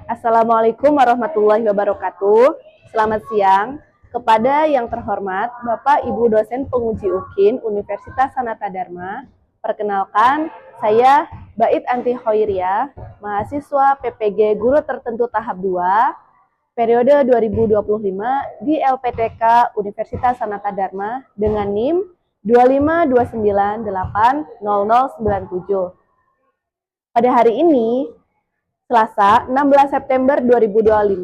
Assalamualaikum warahmatullahi wabarakatuh. Selamat siang. Kepada yang terhormat Bapak Ibu dosen penguji UKIN Universitas Sanata Dharma, perkenalkan saya Bait Anti Khoiria, mahasiswa PPG Guru Tertentu Tahap 2, periode 2025 di LPTK Universitas Sanata Dharma dengan NIM 252980097. Pada hari ini, Selasa 16 September 2025,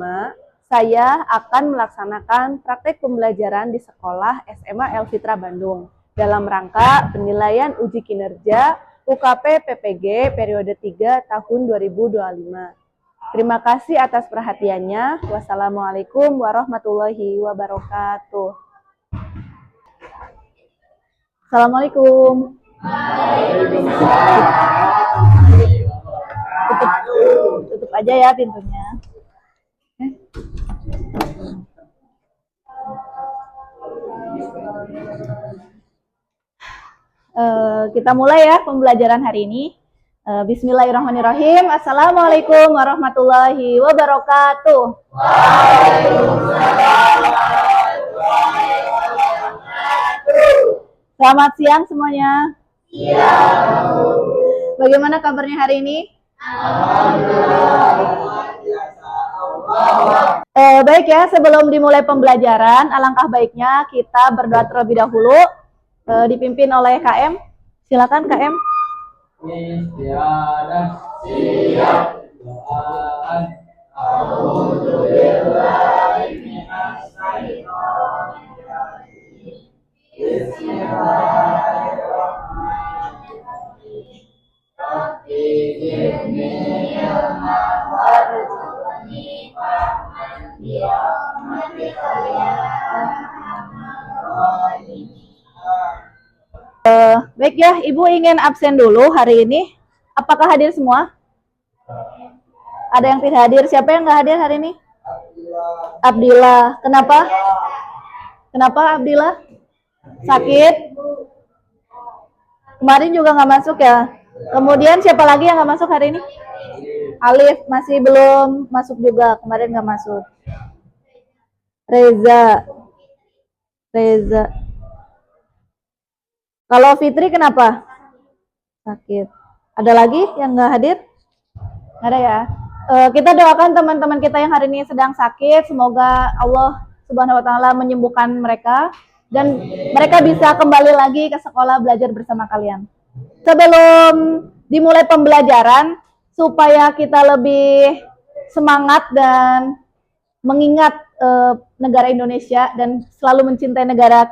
saya akan melaksanakan praktek pembelajaran di sekolah SMA El Fitra Bandung dalam rangka penilaian uji kinerja UKP PPG periode 3 tahun 2025. Terima kasih atas perhatiannya. Wassalamualaikum warahmatullahi wabarakatuh. Assalamualaikum. Tutup aja ya pintunya. Kita mulai ya pembelajaran hari ini. Bismillahirrahmanirrahim. Assalamualaikum warahmatullahi wabarakatuh. Selamat siang semuanya. Bagaimana kabarnya hari ini? Baik ya, sebelum dimulai pembelajaran, alangkah baiknya kita berdoa terlebih dahulu, dipimpin oleh KM. Silakan KM. Baik ya, Ibu ingin absen dulu hari ini. Apakah hadir semua? Ada yang tidak hadir? Siapa yang nggak hadir hari ini? Abdillah. Kenapa? Kenapa Abdillah? Sakit? Kemarin juga nggak masuk ya? Kemudian siapa lagi yang nggak masuk hari ini? Alif masih belum masuk juga, kemarin nggak masuk. Reza. Kalau Fitri kenapa? Sakit. Ada lagi yang nggak hadir? Nggak ada ya? Kita doakan teman-teman kita yang hari ini sedang sakit, semoga Allah Subhanahu wa Ta'ala menyembuhkan mereka dan mereka bisa kembali lagi ke sekolah belajar bersama kalian. Sebelum dimulai pembelajaran, supaya kita lebih semangat dan mengingat negara Indonesia dan selalu mencintai negara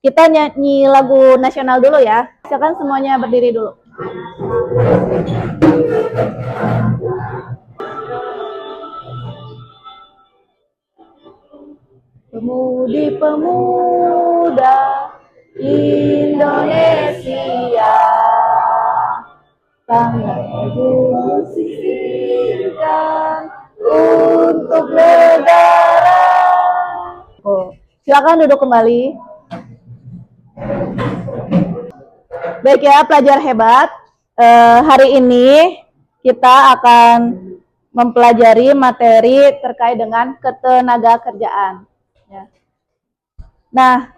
kita nyanyi lagu nasional dulu ya. Silakan semuanya berdiri dulu. Pemudi-pemuda Indonesia, tangan sisihkan untuk negara. Silakan duduk kembali. Baik ya, pelajar hebat. Hari ini kita akan mempelajari materi terkait dengan ketenaga kerjaan. Ya. Nah,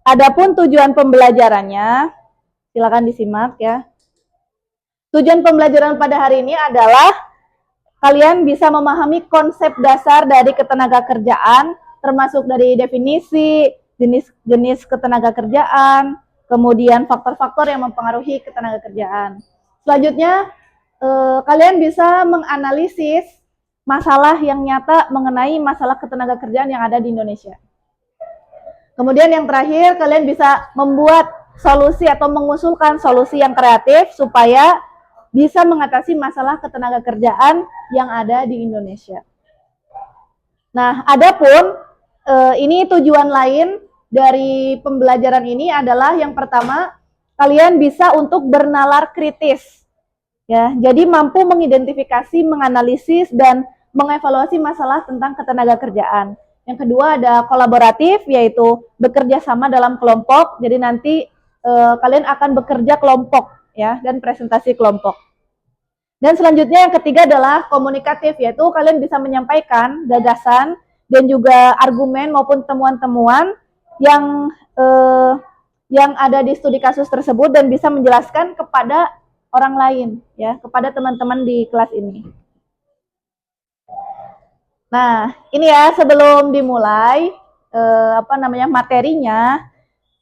adapun tujuan pembelajarannya, silakan disimak ya. Tujuan pembelajaran pada hari ini adalah kalian bisa memahami konsep dasar dari ketenaga kerjaan, termasuk dari definisi, jenis ketenaga kerjaan, kemudian faktor-faktor yang mempengaruhi ketenaga kerjaan. Selanjutnya, kalian bisa menganalisis masalah yang nyata mengenai masalah ketenaga kerjaan yang ada di Indonesia. Kemudian yang terakhir, kalian bisa membuat solusi atau mengusulkan solusi yang kreatif supaya bisa mengatasi masalah ketenaga kerjaan yang ada di Indonesia. Nah, adapun ini tujuan lain dari pembelajaran ini adalah yang pertama, kalian bisa untuk bernalar kritis. Ya, jadi mampu mengidentifikasi, menganalisis dan mengevaluasi masalah tentang ketenaga kerjaan. Yang kedua ada kolaboratif, yaitu bekerja sama dalam kelompok. Jadi nanti kalian akan bekerja kelompok ya dan presentasi kelompok. Dan selanjutnya yang ketiga adalah komunikatif, yaitu kalian bisa menyampaikan gagasan dan juga argumen maupun temuan-temuan yang yang ada di studi kasus tersebut dan bisa menjelaskan kepada orang lain, ya, kepada teman-teman di kelas ini. Nah, ini ya sebelum dimulai materinya,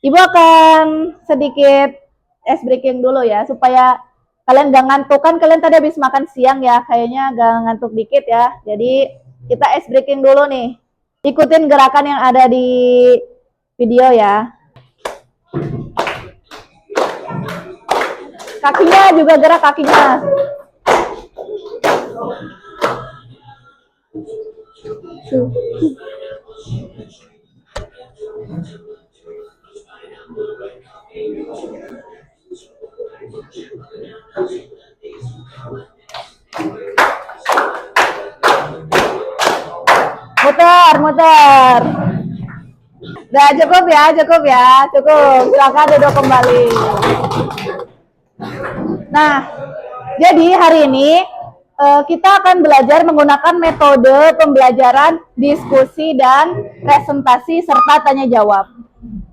Ibu akan sedikit ice breaking dulu ya supaya kalian gak ngantuk. Kan kalian tadi habis makan siang ya, kayaknya gak ngantuk dikit ya. Jadi kita ice breaking dulu nih. Ikutin gerakan yang ada di video ya. Kakinya juga gerak kakinya. Muter. Udah cukup ya. Silakan duduk kembali. Nah, jadi hari ini kita akan belajar menggunakan metode pembelajaran diskusi dan presentasi serta tanya jawab.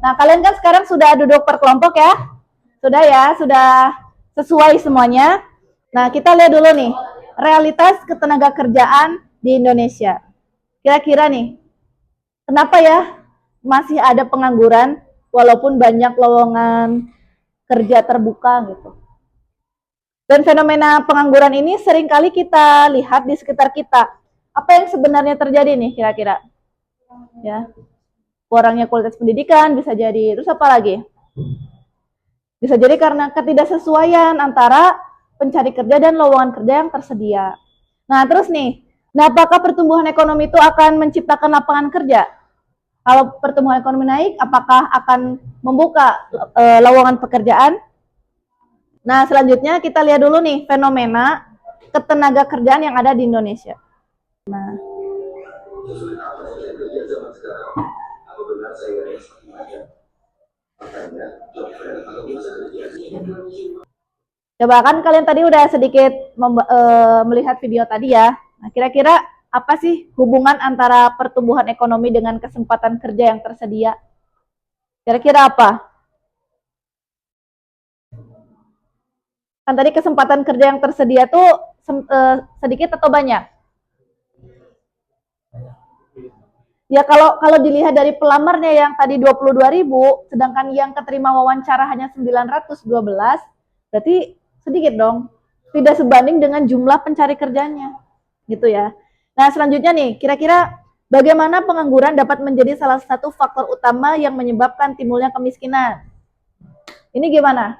Nah, kalian kan sekarang sudah duduk per kelompok ya? Sudah ya, sudah sesuai semuanya. Nah, kita lihat dulu nih, realitas ketenaga kerjaan di Indonesia. Kira-kira nih, kenapa ya masih ada pengangguran walaupun banyak lowongan kerja terbuka gitu? Dan fenomena pengangguran ini seringkali kita lihat di sekitar kita. Apa yang sebenarnya terjadi nih kira-kira? Ya, kurangnya kualitas pendidikan bisa jadi. Terus apa lagi? Bisa jadi karena ketidaksesuaian antara pencari kerja dan lowongan kerja yang tersedia. Nah, terus nih, apakah pertumbuhan ekonomi itu akan menciptakan lapangan kerja? Kalau pertumbuhan ekonomi naik, apakah akan membuka lowongan pekerjaan? Nah, selanjutnya kita lihat dulu nih fenomena ketenaga kerjaan yang ada di Indonesia. Nah, coba kan kalian tadi udah sedikit melihat video tadi ya. Nah, kira-kira apa sih hubungan antara pertumbuhan ekonomi dengan kesempatan kerja yang tersedia? Kira-kira apa? Kan tadi kesempatan kerja yang tersedia tuh sedikit atau banyak? Ya kalau dilihat dari pelamarnya yang tadi 22.000, sedangkan yang keterima wawancara hanya 912, berarti sedikit dong. Tidak sebanding dengan jumlah pencari kerjanya. Gitu ya. Nah, selanjutnya nih, kira-kira bagaimana pengangguran dapat menjadi salah satu faktor utama yang menyebabkan timbulnya kemiskinan? Ini gimana?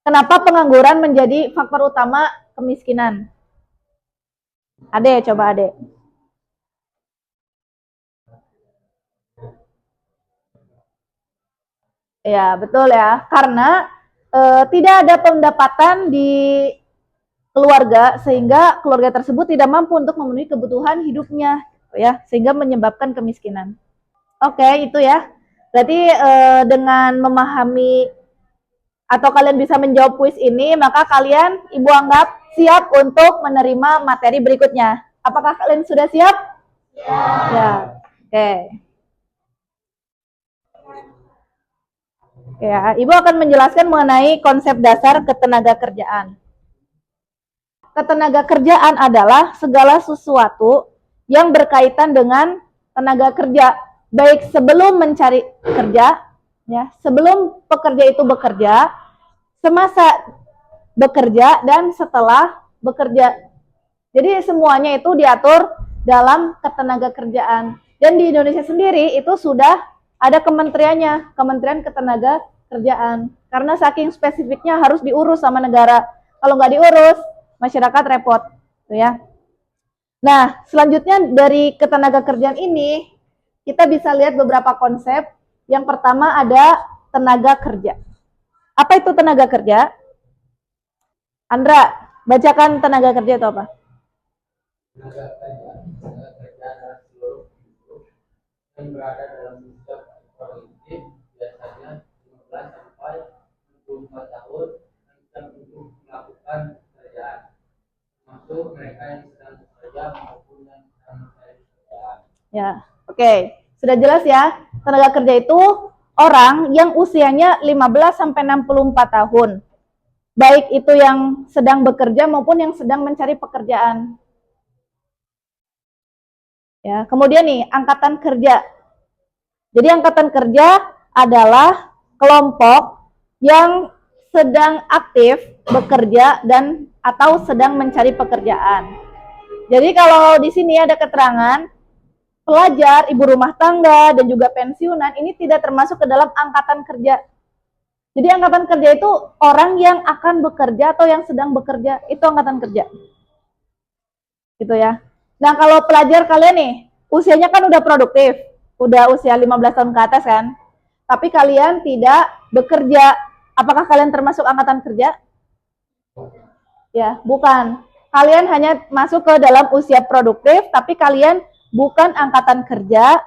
Kenapa pengangguran menjadi faktor utama kemiskinan? Ade, coba Ade. Ya, betul ya. Karena tidak ada pendapatan di keluarga sehingga keluarga tersebut tidak mampu untuk memenuhi kebutuhan hidupnya, ya, sehingga menyebabkan kemiskinan. Oke, itu ya. Berarti dengan memahami atau kalian bisa menjawab kuis ini, maka kalian Ibu anggap siap untuk menerima materi berikutnya. Apakah kalian sudah siap? Ya. Oke. Ya, Ibu akan menjelaskan mengenai konsep dasar ketenaga kerjaan. Ketenaga kerjaan adalah segala sesuatu yang berkaitan dengan tenaga kerja, baik sebelum mencari kerja, ya, sebelum pekerja itu bekerja, semasa bekerja, dan setelah bekerja. Jadi semuanya itu diatur dalam ketenaga kerjaan. Dan di Indonesia sendiri itu sudah ada kementeriannya, Kementerian Ketenaga Kerjaan. Karena saking spesifiknya harus diurus sama negara. Kalau nggak diurus, masyarakat repot, tuh ya. Nah, selanjutnya dari ketenaga kerjaan ini kita bisa lihat beberapa konsep. Yang pertama ada tenaga kerja. Apa itu tenaga kerja? Andra, bacakan tenaga kerja itu apa? Tenaga kerja adalah seluruh hidup yang berada dalam setiap produktif, biasanya 15 sampai 24 tahun, dan untuk melakukan Masuk mereka yang sedang bekerja maupun yang sedang mencari pekerjaan. Ya, oke. Sudah jelas ya, tenaga kerja itu orang yang usianya 15 sampai 64 tahun. Baik itu yang sedang bekerja maupun yang sedang mencari pekerjaan. Ya, kemudian nih, angkatan kerja. Jadi angkatan kerja adalah kelompok yang sedang aktif bekerja dan atau sedang mencari pekerjaan. Jadi kalau di sini ada keterangan pelajar, ibu rumah tangga, dan juga pensiunan, ini tidak termasuk ke dalam angkatan kerja. Jadi angkatan kerja itu orang yang akan bekerja atau yang sedang bekerja, itu angkatan kerja. Gitu ya. Nah kalau pelajar kalian nih, usianya kan udah produktif, udah usia 15 tahun ke atas kan, tapi kalian tidak bekerja, apakah kalian termasuk angkatan kerja? Ya, bukan. Kalian hanya masuk ke dalam usia produktif, tapi kalian bukan angkatan kerja,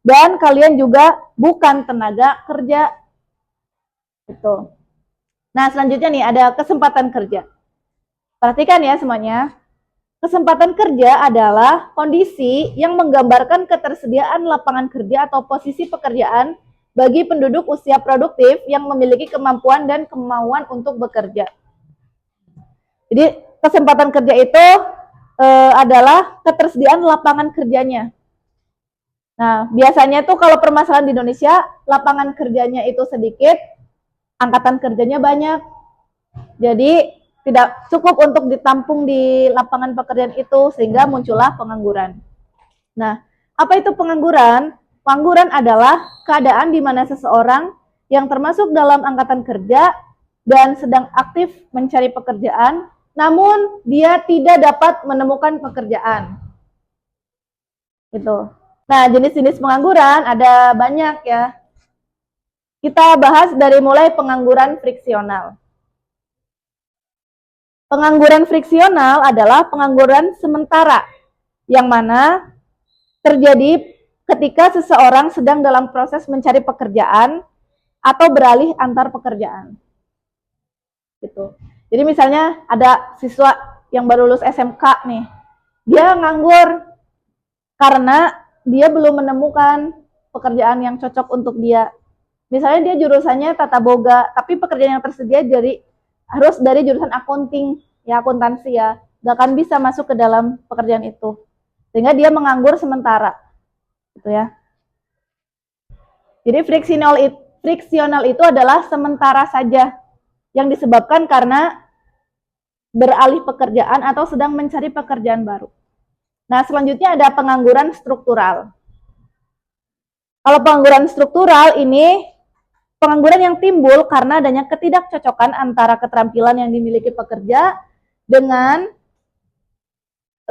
dan kalian juga bukan tenaga kerja. Gitu. Nah, selanjutnya nih ada kesempatan kerja. Perhatikan ya semuanya. Kesempatan kerja adalah kondisi yang menggambarkan ketersediaan lapangan kerja atau posisi pekerjaan bagi penduduk usia produktif yang memiliki kemampuan dan kemauan untuk bekerja. Jadi kesempatan kerja itu adalah ketersediaan lapangan kerjanya. Nah, biasanya tuh kalau permasalahan di Indonesia, lapangan kerjanya itu sedikit, angkatan kerjanya banyak. Jadi tidak cukup untuk ditampung di lapangan pekerjaan itu, sehingga muncullah pengangguran. Nah, apa itu pengangguran? Pengangguran adalah keadaan di mana seseorang yang termasuk dalam angkatan kerja dan sedang aktif mencari pekerjaan, namun dia tidak dapat menemukan pekerjaan. Gitu. Nah, jenis-jenis pengangguran ada banyak ya. Kita bahas dari mulai pengangguran friksional. Pengangguran friksional adalah pengangguran sementara, yang mana terjadi ketika seseorang sedang dalam proses mencari pekerjaan atau beralih antar pekerjaan. Gitu. Jadi misalnya ada siswa yang baru lulus SMK nih, dia nganggur karena dia belum menemukan pekerjaan yang cocok untuk dia. Misalnya dia jurusannya tata boga, tapi pekerjaan yang tersedia harus dari jurusan accounting, ya akuntansi ya, nggak akan bisa masuk ke dalam pekerjaan itu, sehingga dia menganggur sementara, gitu ya. Jadi friksional itu adalah sementara saja, yang disebabkan karena beralih pekerjaan atau sedang mencari pekerjaan baru. Nah, selanjutnya ada pengangguran struktural. Kalau pengangguran struktural ini pengangguran yang timbul karena adanya ketidakcocokan antara keterampilan yang dimiliki pekerja dengan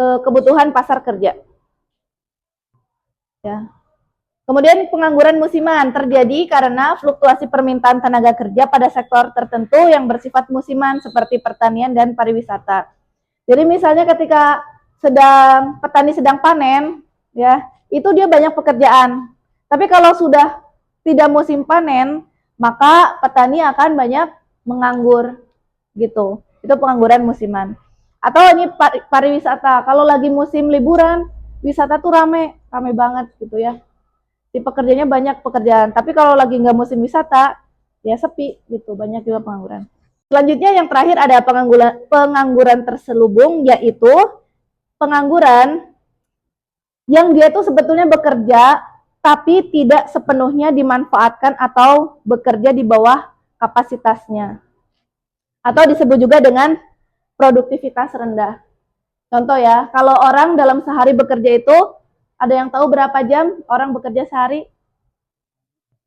kebutuhan pasar kerja. Ya. Kemudian pengangguran musiman terjadi karena fluktuasi permintaan tenaga kerja pada sektor tertentu yang bersifat musiman seperti pertanian dan pariwisata. Jadi misalnya ketika petani sedang panen, ya, itu dia banyak pekerjaan. Tapi kalau sudah tidak musim panen, maka petani akan banyak menganggur gitu. Itu pengangguran musiman. Atau ini pariwisata, kalau lagi musim liburan, wisata tuh rame banget gitu ya. Di pekerjaannya banyak pekerjaan, tapi kalau lagi nggak musim wisata, ya sepi gitu, banyak juga pengangguran. Selanjutnya yang terakhir ada pengangguran terselubung, yaitu pengangguran yang dia tuh sebetulnya bekerja tapi tidak sepenuhnya dimanfaatkan atau bekerja di bawah kapasitasnya. Atau disebut juga dengan produktivitas rendah. Contoh ya, kalau orang dalam sehari bekerja itu, ada yang tahu berapa jam orang bekerja sehari?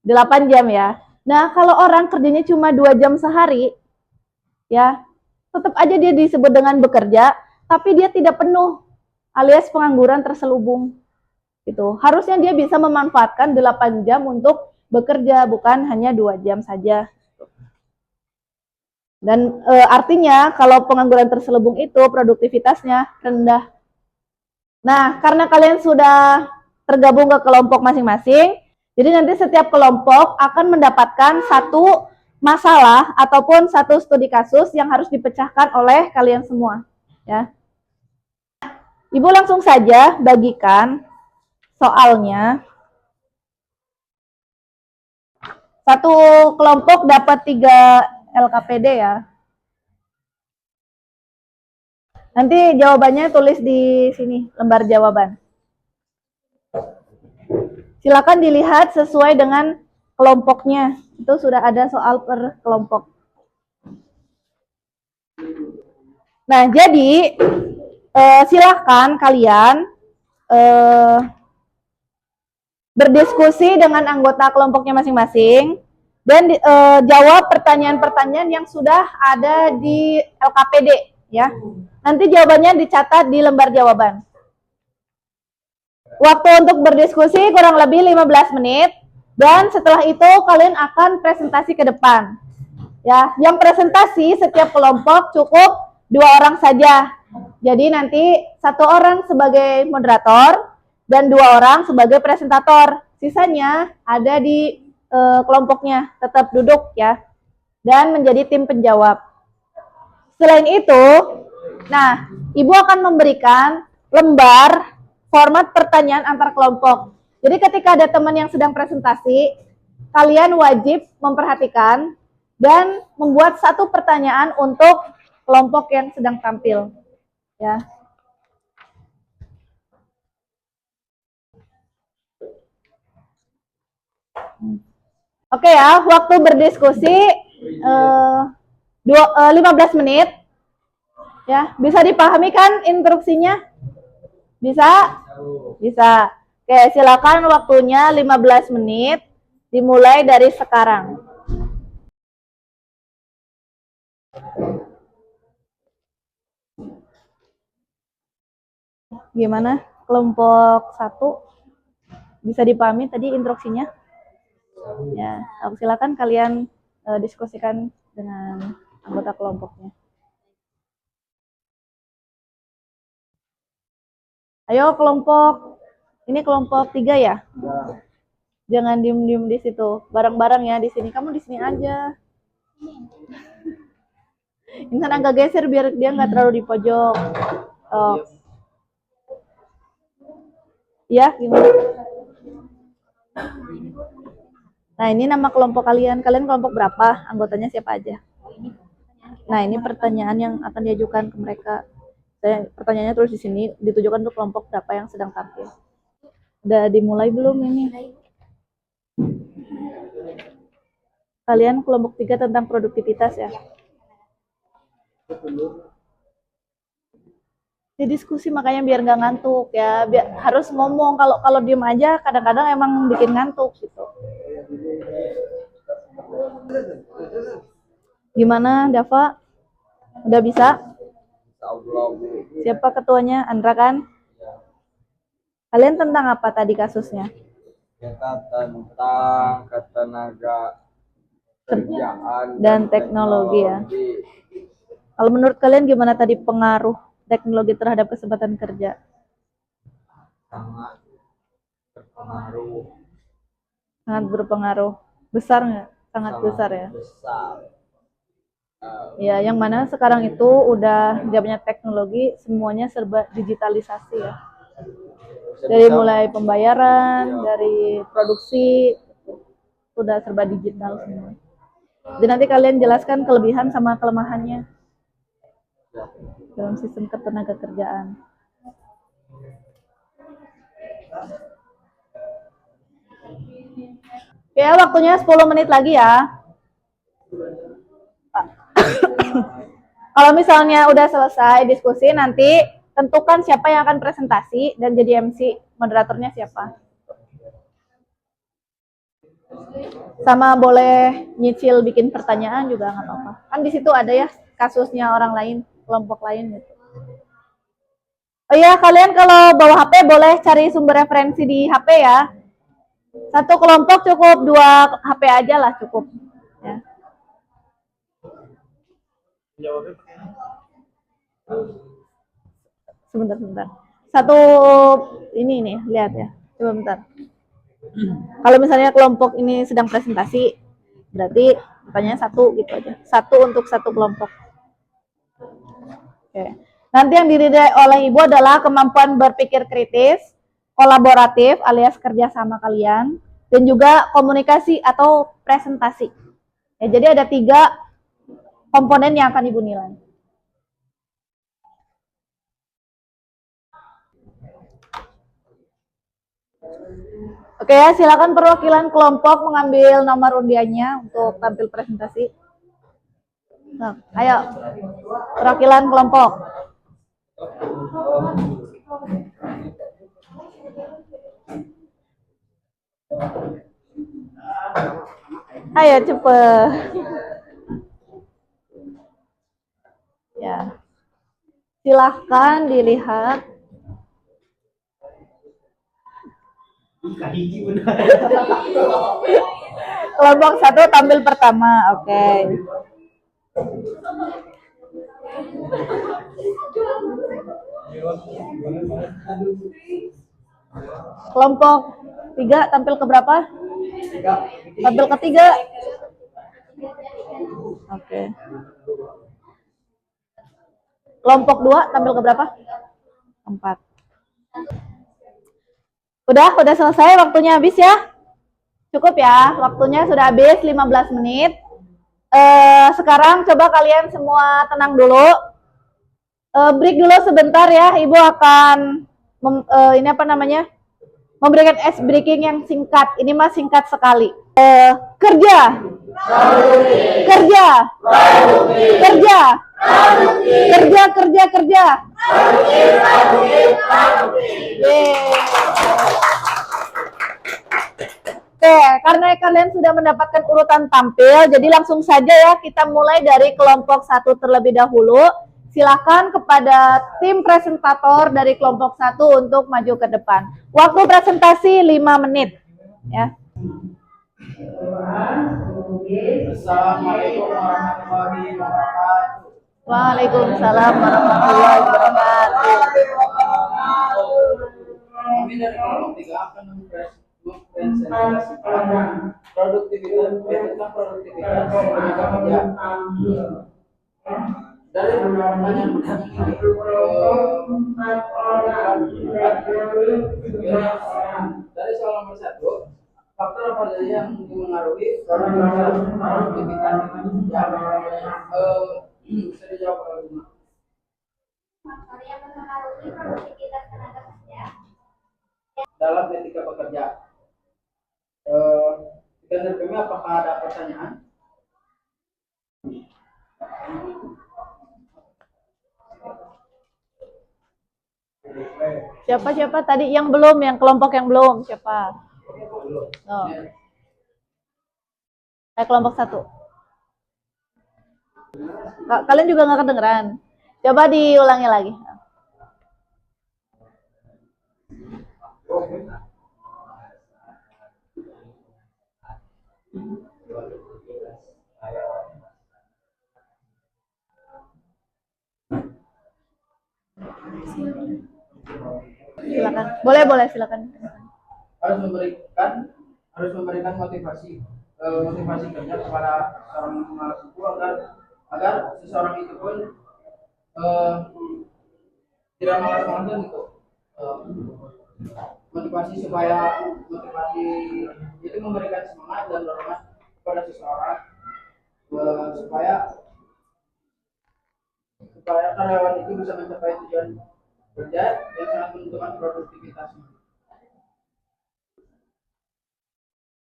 8 jam ya. Nah, kalau orang kerjanya cuma 2 jam sehari, ya, tetap aja dia disebut dengan bekerja, tapi dia tidak penuh, alias pengangguran terselubung. Gitu. Harusnya dia bisa memanfaatkan 8 jam untuk bekerja, bukan hanya 2 jam saja. Dan artinya kalau pengangguran terselubung itu produktivitasnya rendah. Nah, karena kalian sudah tergabung ke kelompok masing-masing, jadi nanti setiap kelompok akan mendapatkan satu masalah ataupun satu studi kasus yang harus dipecahkan oleh kalian semua, ya. Ibu langsung saja bagikan soalnya. Satu kelompok dapat 3 LKPD ya. Nanti jawabannya tulis di sini, lembar jawaban. Silakan dilihat sesuai dengan kelompoknya. Itu sudah ada soal per kelompok. Nah, jadi silakan kalian berdiskusi dengan anggota kelompoknya masing-masing dan jawab pertanyaan-pertanyaan yang sudah ada di LKPD ya. Nanti jawabannya dicatat di lembar jawaban. Waktu untuk berdiskusi kurang lebih 15 menit dan setelah itu kalian akan presentasi ke depan. Ya, yang presentasi setiap kelompok cukup 2 orang saja. Jadi nanti 1 orang sebagai moderator dan 2 orang sebagai presentator. Sisanya ada di kelompoknya, tetap duduk ya. Dan menjadi tim penjawab. Selain itu, nah, Ibu akan memberikan lembar format pertanyaan antar kelompok. Jadi ketika ada teman yang sedang presentasi, kalian wajib memperhatikan dan membuat 1 pertanyaan untuk kelompok yang sedang tampil. Ya. Oke ya, waktu berdiskusi 15 menit. Ya, bisa dipahami kan instruksinya? Bisa? Bisa. Oke, silakan waktunya 15 menit dimulai dari sekarang. Gimana? Kelompok 1 bisa dipahami tadi instruksinya? Ya, silakan kalian diskusikan dengan anggota kelompoknya. Ayo kelompok, ini kelompok 3 ya? Jangan diem-diem di situ, bareng-bareng ya di sini. Kamu di sini aja. Intan agak geser biar dia nggak terlalu di pojok. Oh. Ya, gimana? Nah, ini nama kelompok kalian. Kalian kelompok berapa? Anggotanya siapa aja? Nah, ini pertanyaan yang akan diajukan ke mereka. Pertanyaannya terus di sini ditujukan untuk kelompok berapa yang sedang tampil. Udah dimulai belum ini? Kalian kelompok 3 tentang produktivitas ya? Di diskusi makanya biar nggak ngantuk ya, harus ngomong. Kalau diem aja kadang-kadang emang bikin ngantuk gitu. Gimana Dava? Udah bisa? Siapa ketuanya? Andra kan? Kalian tentang apa tadi kasusnya? Kita tentang ketenaga kerjaan dan teknologi ya. Kalau menurut kalian gimana tadi pengaruh teknologi terhadap kesempatan kerja? Sangat berpengaruh. Sangat berpengaruh. Besar nggak? Sangat besar ya. Besar. Ya, yang mana sekarang itu udah zamannya teknologi, semuanya serba digitalisasi ya. Dari mulai pembayaran, dari produksi, sudah serba digital semua. Jadi nanti kalian jelaskan kelebihan sama kelemahannya dalam sistem ketenaga kerjaan. Ya, waktunya 10 menit lagi ya. Kalau misalnya udah selesai diskusi, nanti tentukan siapa yang akan presentasi dan jadi MC, moderatornya siapa. Sama boleh nyicil bikin pertanyaan juga nggak apa-apa. Kan di situ ada ya kasusnya orang lain, kelompok lain gitu. Oh iya, kalian kalau bawa HP boleh cari sumber referensi di HP ya. Satu kelompok cukup 2 HP aja lah cukup. Ya. Sebentar. Satu ini nih, lihat ya. Coba bentar. Kalau misalnya kelompok ini sedang presentasi, Berarti pertanyaan satu gitu aja. Satu untuk satu kelompok. Oke. Nanti yang dinilai oleh Ibu adalah kemampuan berpikir kritis, kolaboratif alias kerja sama kalian, dan juga komunikasi atau presentasi. Ya, jadi ada 3 komponen yang akan Ibu nilai. Oke ya, silakan perwakilan kelompok mengambil nomor undiannya untuk tampil presentasi. Nah, ayo, perwakilan kelompok. Ayo cepet. Ya, silahkan dilihat. Kelompok 1 tampil pertama, oke. Kelompok 3 tampil ke berapa? Tampil ke 3. Oke. Kelompok 2 tampil ke berapa? 4. Udah selesai, waktunya habis ya. Cukup ya, waktunya sudah habis 15 menit. Sekarang coba kalian semua tenang dulu. Break dulu sebentar ya, Ibu akan memberikan ice breaking yang singkat. Ini mah singkat sekali. Kerja. Kerja. Kerja. Kerja. Oke, karena kalian sudah mendapatkan urutan tampil, jadi langsung saja ya kita mulai dari kelompok 1 terlebih dahulu. Silakan kepada tim presentator dari kelompok 1 untuk maju ke depan. Waktu presentasi 5 menit. Ya. Assalamualaikum warahmatullahi wabarakatuh. Waalaikumsalam warahmatullahi wabarakatuh. Kami dari kelompok 3 akan mempresentasikan produktivitas tenaga kerja. Dari pertanyaan ini, dari soal nomor 1, faktor apa saja yang mengaruhi produktivitas bisa dijawab oleh Bima. Faktor yang mempengaruhi produktivitas tenaga kerja Dalam etika bekerja. Dari kami apakah ada pertanyaan? Siapa tadi yang belum, yang kelompok yang belum, siapa? Oh. Kelompok 1. Kalian juga nggak kedengeran. Coba diulangi lagi. Silakan. Boleh silakan. Harus memberikan motivasi kerja kepada seorang mahasiswa agar seseorang itu pun tidak malas-malasan gitu. Motivasi itu memberikan semangat dan dorongan kepada seseorang supaya karyawan itu bisa mencapai tujuan kerja yang sangat menentukan produktivitasnya.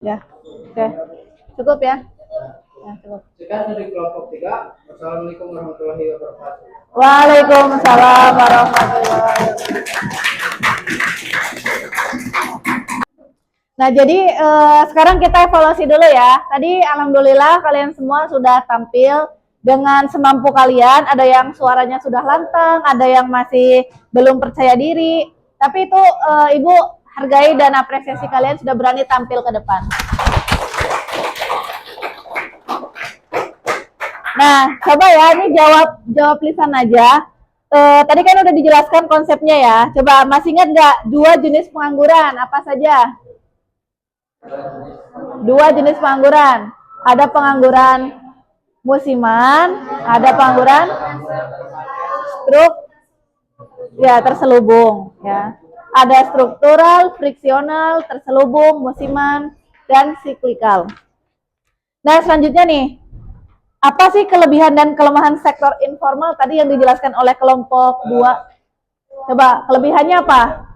Ya, oke. Cukup ya? Ya, cukup. Sekian dari kelompok 3. Wassalamualaikum warahmatullahi wabarakatuh. Waalaikumsalam warahmatullahi wabarakatuh. Nah, jadi sekarang kita evaluasi dulu ya. Tadi alhamdulillah kalian semua sudah tampil dengan semampu kalian. Ada yang suaranya sudah lantang, ada yang masih belum percaya diri. Tapi itu Ibu hargai dan apresiasi kalian sudah berani tampil ke depan. Nah, coba ya, ini jawab lisan aja. Tadi kan udah dijelaskan konsepnya ya. Coba masih ingat nggak 2 jenis pengangguran? Apa saja? 2 jenis pengangguran. Ada pengangguran musiman, ada pengangguran terselubung ya. Ada struktural, friksional, terselubung, musiman, dan siklikal. Nah, selanjutnya nih, apa sih kelebihan dan kelemahan sektor informal tadi yang dijelaskan oleh kelompok 2? Coba, kelebihannya apa?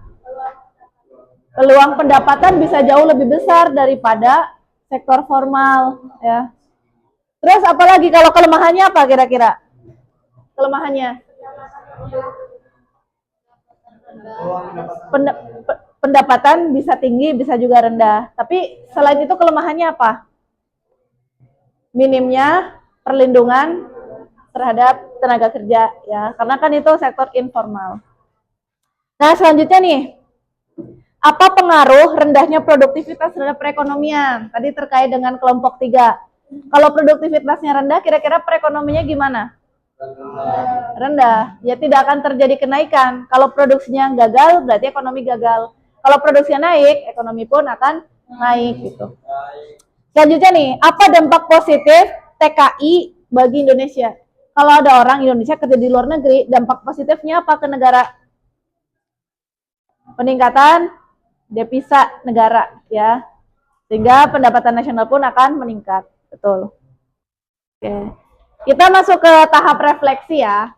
Peluang pendapatan bisa jauh lebih besar daripada sektor formal ya. Terus apalagi kalau kelemahannya apa kira-kira? Kelemahannya? Pendapatan bisa tinggi, bisa juga rendah. Tapi selain itu kelemahannya apa? Minimnya perlindungan terhadap tenaga kerja ya, karena kan itu sektor informal. Nah, selanjutnya nih, apa pengaruh rendahnya produktivitas terhadap perekonomian? Tadi terkait dengan kelompok 3. Kalau produktivitasnya rendah, kira-kira perekonominya gimana? Rendah. Ya tidak akan terjadi kenaikan. Kalau produksinya gagal, berarti ekonomi gagal. Kalau produksinya naik, ekonomi pun akan naik gitu. Selanjutnya nih, apa dampak positif TKI bagi Indonesia? Kalau ada orang Indonesia kerja di luar negeri, dampak positifnya apa ke negara? Peningkatan devisa negara ya. Sehingga pendapatan nasional pun akan meningkat. Betul. Oke. Kita masuk ke tahap refleksi ya.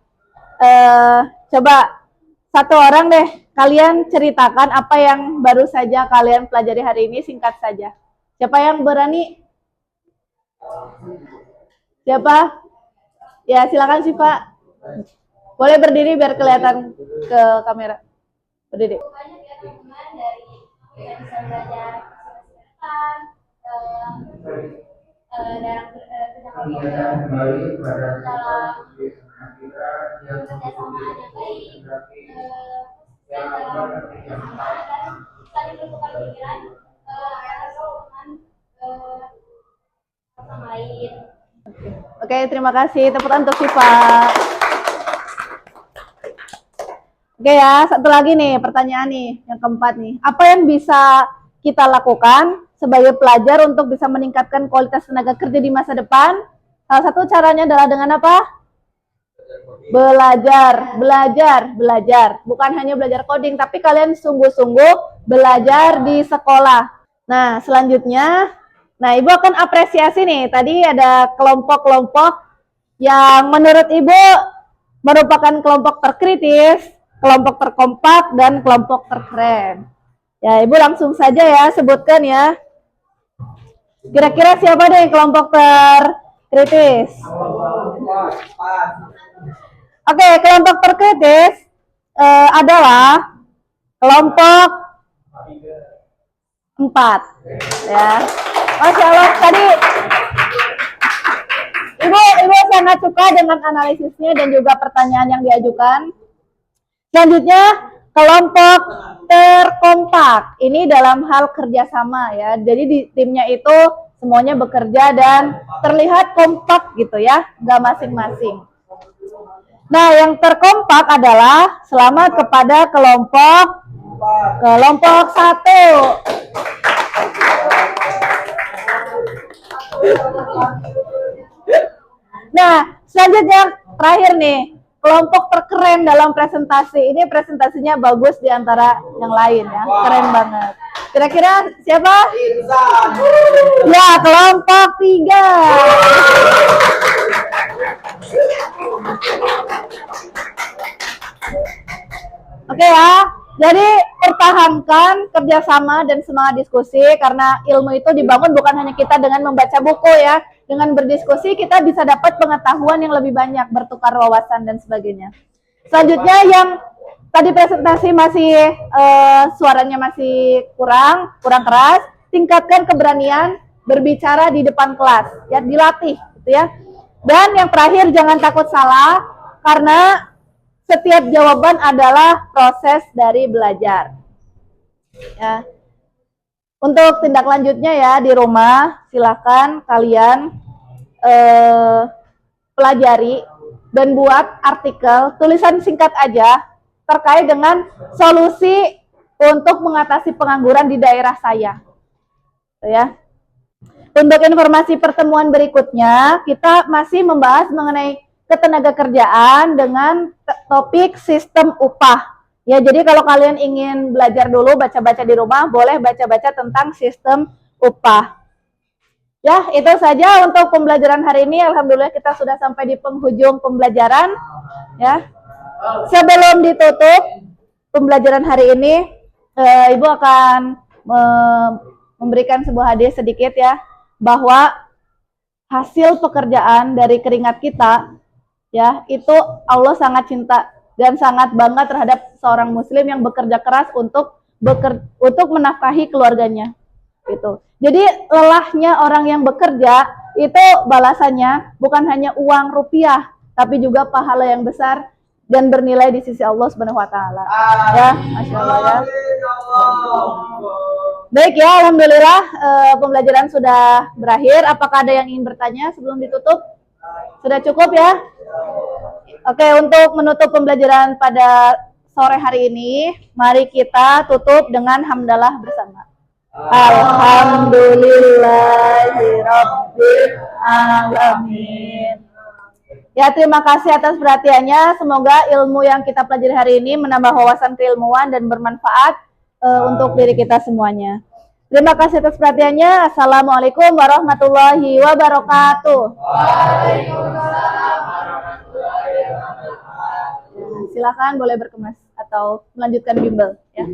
Coba satu orang deh, kalian ceritakan apa yang baru saja kalian pelajari hari ini, singkat saja. Siapa yang berani? Siapa? Ya, silakan sih Pak. Boleh berdiri biar kelihatan ke kamera. Berdiri. Banyak ya teman-teman dari yang bisa belajar dalam kembali pada kerjasama yang baik, dalam kerjasama dan saling bertukar pikiran dengan sama lain. Oke, terima kasih. Tepuk tangan untuk Siva. Oke ya, satu lagi nih pertanyaan nih, yang keempat nih. Apa yang bisa kita lakukan sebagai pelajar untuk bisa meningkatkan kualitas tenaga kerja di masa depan? Salah satu caranya adalah dengan apa? Belajar. Bukan hanya belajar coding, tapi kalian sungguh-sungguh belajar di sekolah. Nah, selanjutnya, Ibu akan apresiasi nih. Tadi ada kelompok-kelompok yang menurut Ibu merupakan kelompok terkritis, kelompok terkompak, dan kelompok terkeren. Ya, Ibu langsung saja ya, sebutkan ya. Kira-kira siapa nih kelompok terkritis? Oke, kelompok terkritis adalah kelompok 4. Ya. Masya Allah, tadi Ibu sangat suka dengan analisisnya dan juga pertanyaan yang diajukan. Selanjutnya, kelompok terkompak. Ini dalam hal kerjasama ya. Jadi di timnya itu semuanya bekerja dan terlihat kompak gitu ya, nggak masing-masing. Nah, yang terkompak adalah selamat kepada kelompok 1. Nah, selanjutnya terakhir nih, kelompok terkeren dalam presentasi. Ini presentasinya bagus di antara yang lain ya, keren banget. Kira-kira siapa? Ya, kelompok 3. Oke ya, jadi pertahankan kerjasama dan semangat diskusi, karena ilmu itu dibangun bukan hanya kita dengan membaca buku ya. Dengan berdiskusi kita bisa dapat pengetahuan yang lebih banyak, bertukar wawasan dan sebagainya. Selanjutnya yang tadi presentasi masih suaranya masih kurang keras, tingkatkan keberanian berbicara di depan kelas, ya dilatih gitu ya. Dan yang terakhir, jangan takut salah, karena setiap jawaban adalah proses dari belajar. Ya. Untuk tindak lanjutnya ya di rumah, silakan kalian pelajari dan buat artikel, tulisan singkat aja terkait dengan solusi untuk mengatasi pengangguran di daerah saya. Ya. Untuk informasi pertemuan berikutnya, kita masih membahas mengenai ketenagakerjaan dengan topik sistem upah. Ya, jadi kalau kalian ingin belajar dulu, baca-baca di rumah, boleh baca-baca tentang sistem upah. Ya, itu saja untuk pembelajaran hari ini. Alhamdulillah kita sudah sampai di penghujung pembelajaran. Ya, sebelum ditutup pembelajaran hari ini, Ibu akan memberikan sebuah hadiah sedikit ya, bahwa hasil pekerjaan dari keringat kita, ya, itu Allah sangat cinta dan sangat bangga terhadap seorang muslim yang bekerja keras untuk menafkahi keluarganya. Gitu. Jadi lelahnya orang yang bekerja itu balasannya bukan hanya uang rupiah, tapi juga pahala yang besar dan bernilai di sisi Allah Subhanahu wa taala. Ya, Masya Allah ya. Baik ya, alhamdulillah pembelajaran sudah berakhir. Apakah ada yang ingin bertanya sebelum ditutup? Sudah cukup ya? Oke, untuk menutup pembelajaran pada sore hari ini, mari kita tutup dengan hamdalah bersama. Alhamdulillahirabbil alamin. Ya, terima kasih atas perhatiannya. Semoga ilmu yang kita pelajari hari ini menambah wawasan keilmuan dan bermanfaat untuk diri kita semuanya. Terima kasih atas perhatiannya. Assalamualaikum warahmatullahi wabarakatuh. Waalaikumsalam warahmatullahi wabarakatuh. Silakan boleh berkemas atau melanjutkan bimbel ya.